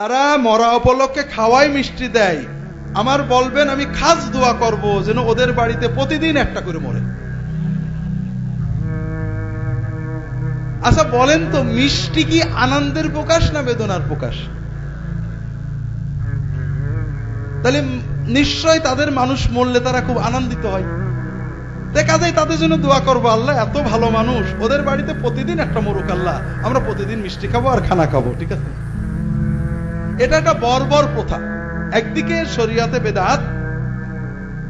তারা মরা উপলক্ষে খাওয়াই মিষ্টি দেয়, আমার বলবেন আমি খাস দোয়া করব যেন ওদের বাড়িতে প্রতিদিন একটা করে মরে। আচ্ছা বলেন তো, মিষ্টি কি আনন্দের প্রকাশ না বেদনার প্রকাশ? তাহলে নিশ্চয় তাদের মানুষ মরলে তারা খুব আনন্দিত হয়। কাজেই তাদের জন্য দোয়া করবো, আল্লাহ এত ভালো মানুষ, ওদের বাড়িতে প্রতিদিন একটা মরুক, আল্লাহ আমরা প্রতিদিন মিষ্টি খাবো আর খানা খাবো। ঠিক আছে, এটা একটা বর্বর প্রথা। একদিকে শরীয়তে বেদাত,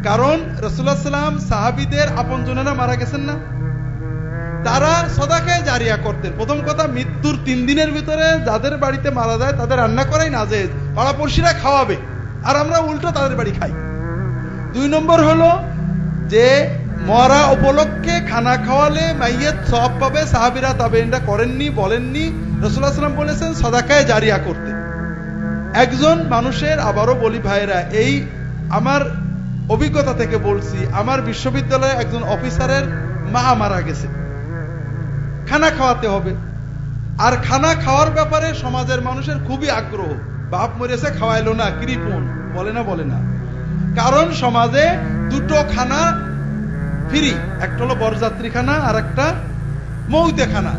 কারণ রাসূলুল্লাহ সাল্লাল্লাহু আলাইহি ওয়াসাল্লাম সাহাবীদের আপনজনেরা মারা গেছেন না, তারা সদাকায়ে জারিয়া করতেন। প্রথম কথা, মৃত্যুর 3 দিনের ভিতরে যাদের বাড়িতে মারা যায় তাদের রান্না করাই নাজেজ, পাড়াপড়শিরা খাওয়াবে, আর আমরা উল্টো তাদের বাড়ি খাই। 2 নম্বর হলো যে মরা উপলক্ষে খানা খাওয়ালে মাইয়িত সওয়াব পাবে। সাহাবীরা তাবেঈনরা করেননি, বলেননি, রাসূলুল্লাহ সাল্লাল্লাহু আলাইহি ওয়াসাল্লাম বলেছেন সদাকায়ে জারিয়া করতে। একজন মানুষের, আবারও বলি ভাইরা, এই আমার অভিজ্ঞতা থেকে বলছি, আমার বিশ্ববিদ্যালয়ে একজন অফিসারের মা মারা গেছে, খানা খাওয়াতে হবে। আর খানা খাওয়ার ব্যাপারে সমাজের মানুষের খুবই আগ্রহ। বাপ মরেছে খাওয়াইলো না, কৃপণ বলে না। কারণ সমাজে 2টো খানা ফ্রি, একটা হলো বরযাত্রী খানা আর একটা মৌতে খানা।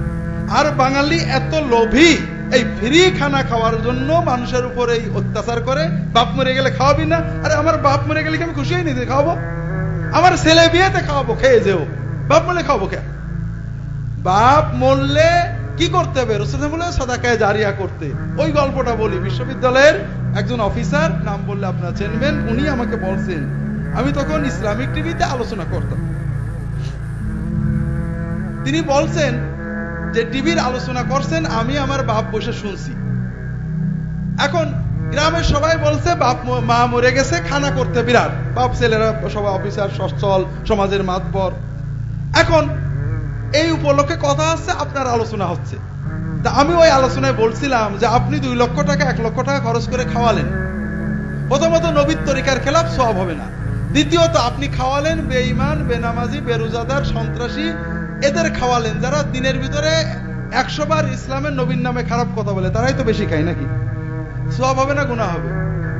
আর বাঙালি এত লোভী, এই ফ্রি খানা খাওয়ার জন্য মানুষের উপর এই অত্যাচার করে। বাপ মরে গেলে খাওয়াবি না? আরে আমার বাপ মরে গেলে কি আমি খুশি হইনি খাওয়াবো? আমার ছেলে বিয়েতে খাওয়াবো, খেয়ে যেও। বাপ মরলে খাওয়াবো কে? বাপ মরলে কি করতে হবে? রাসূলুল্লাহ বলে সাদাকায়ে জারিয়া করতে। ওই গল্পটা বলি। বিশ্ববিদ্যালয়ের একজন অফিসার, নাম বললে আপনারা চিনবেন, উনি আমাকে বলছেন, আমি তখন ইসলামিক টিভিতে আলোচনা করতাম। তিনি বলছেন যে টিভির আলোচনা করছেন, আমি আমার বাপ বসে শুনছি। এখন গ্রামের সবাই বলছে বাপ মা মরে গেছে, খানা করতে বিরাট, বাপ ছেলেরা সবাই অফিসার, সচ্ছল, সমাজের মাতবর। এখন এই উপলক্ষে কথা হচ্ছে, আপনার আলোচনা হচ্ছে। তা আমি ওই আলোচনায় বলছিলাম যে আপনি 2 লক্ষ টাকা 1 লক্ষ টাকা খরচ করে খাওয়ালেন, প্রথমত নবীর তরিকার খেলাফ সওয়াব হবে না। দ্বিতীয়ত আপনি খাওয়ালেন বেঈমান, বেনামাজি, বেরোজাদার, সন্ত্রাসী, এদের খাওয়ালেন যারা দিনের ভিতরে 100 বার ইসলামের নবীর নামে খারাপ কথা বলে, তারাই তো বেশি খায় নাকি? সওয়াব হবে না গুনাহ হবে?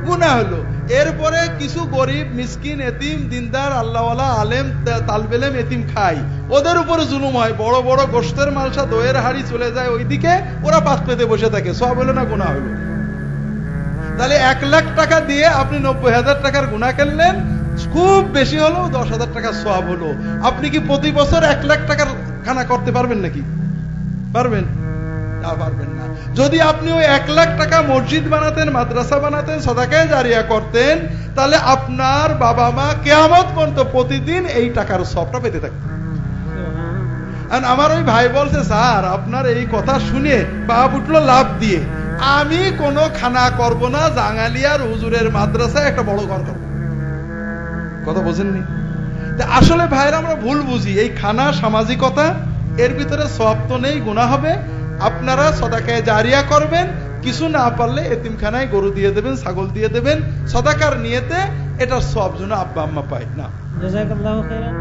গুনাহ হলো। এরপরে কিছু গরিব, মিসকিন, এতিম, দিনদার, আল্লাহওয়ালা, আলেম, তালবেলেম, এতিম খায়, ওদের উপরে জুলুম হয়। বড় বড় গোশতের মালসা, দইয়ের হাড়ি চলে যায় ওইদিকে, ওরা পাত পেতে বসে থাকে। সওয়াব হলো না গুনাহ হলো? তাহলে 1 লাখ টাকা দিয়ে আপনি 90,000 টাকার গুনাহ করলেন, খুব বেশি হলেও 10,000 টাকা সওয়াব হলো। আপনি কি প্রতি বছর 1 লাখ টাকার খানা করতে পারবেন নাকি? পারবেন? পারবেন না। যদি আপনি ওই 1 লাখ টাকা মসজিদ বানাতেন, মাদ্রাসা বানাতেন, সাদাকায়ে জারিয়া করতেন, তাহলে আপনার বাবা মা কিয়ামত পর্যন্ত প্রতিদিন এই টাকার সওয়াবটা পেতে থাকতেন। আর আমার ওই ভাই বলছে, স্যার আপনার এই কথা শুনে বাপ উঠলো লাভ দিয়ে, আমি কোনো খানা করব না, জাঙ্গালিয়ার হুজুরের মাদ্রাসায় একটা বড় ঘর করব। কথা বোঝেননি? আসলে ভাইরা আমরা ভুল বুঝি, এই খানা সামাজিকতা, এর ভিতরে সওয়াব তো নেই, গুনাহ হবে। আপনারা সাদাকায়ে জারিয়া করবেন, কিছু না পারলে এতিমখানায় গরু দিয়ে দেবেন, ছাগল দিয়ে দেবেন, সাদাকার নিয়তে, এটার সওয়াব যেন আব্বা আম্মা পায় না। জাযাকাল্লাহু খাইরান।